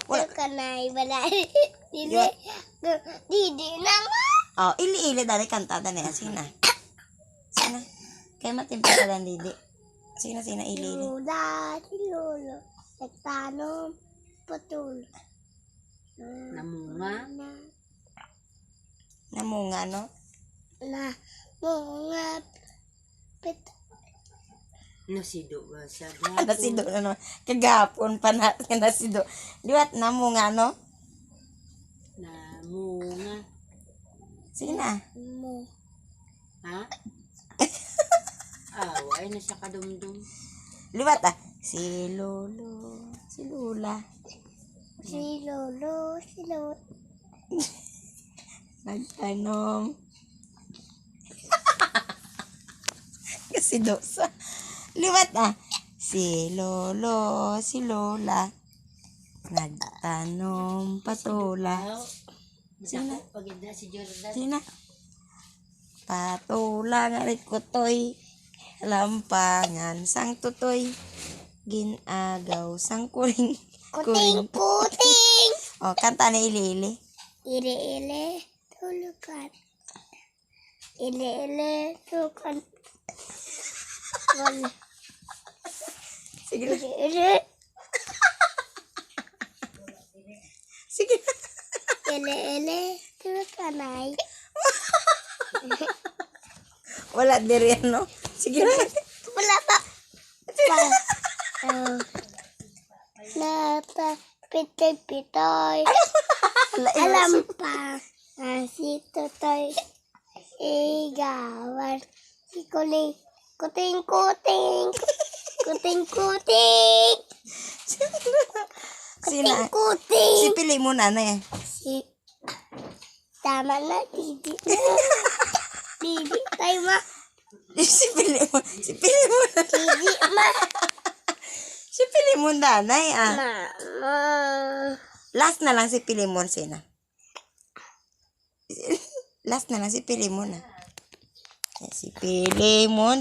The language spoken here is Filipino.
Wala. Kanay balay. Dili. Didi naman. Oh, ili-ili dali kanta dali. Sina. Sina. Kaya matimpa ka lang didi. Sina ili-ili. Lula, si Lolo. Nagtanong patul. Namunga. Namunga, no? Na munga pit. Nasido ba siya? Nasido na no. Kagapon pa na nasido. Liwat namunga, no? Namunga. Sina. Mo. Ha? Ay na siya kadumdum. Liwat Si Lolo. Si Lula. Si Lolo, si Lolo. Nagtanom. Kasi dosa. Liwat Si Lolo, si Lola. Nagtanom patula. Sina? Paganda si Jordan. Sina? Patula nga rin kutoy. Lampangan sang tutoy. Ginagaw sang kuring. Kuting, kuting. Oh, kanta na ili-ili. Ile-ile, tulukan. Ile-ile, tulukan. Wala. Sige na. Ile-ile. Sige na. Ile-ile, tulukan ay. Wala diri no. Sige na. Wala pa. Nata, pitoy-pitoy. Alam pa. Si Totoy. Igawan. Si Kuling. Kuting-kuting. Kuting-kuting. Sina. Kuting-kuting. Si pili mo na eh. Si tama na, Didi. Didi, tayo ma. Si pili mo. Si pili mo na. Didi, ma. Si pili mo nanay Mama. Last na lang si pili mo sina. Last na lang si pili mo na. Si pili mo.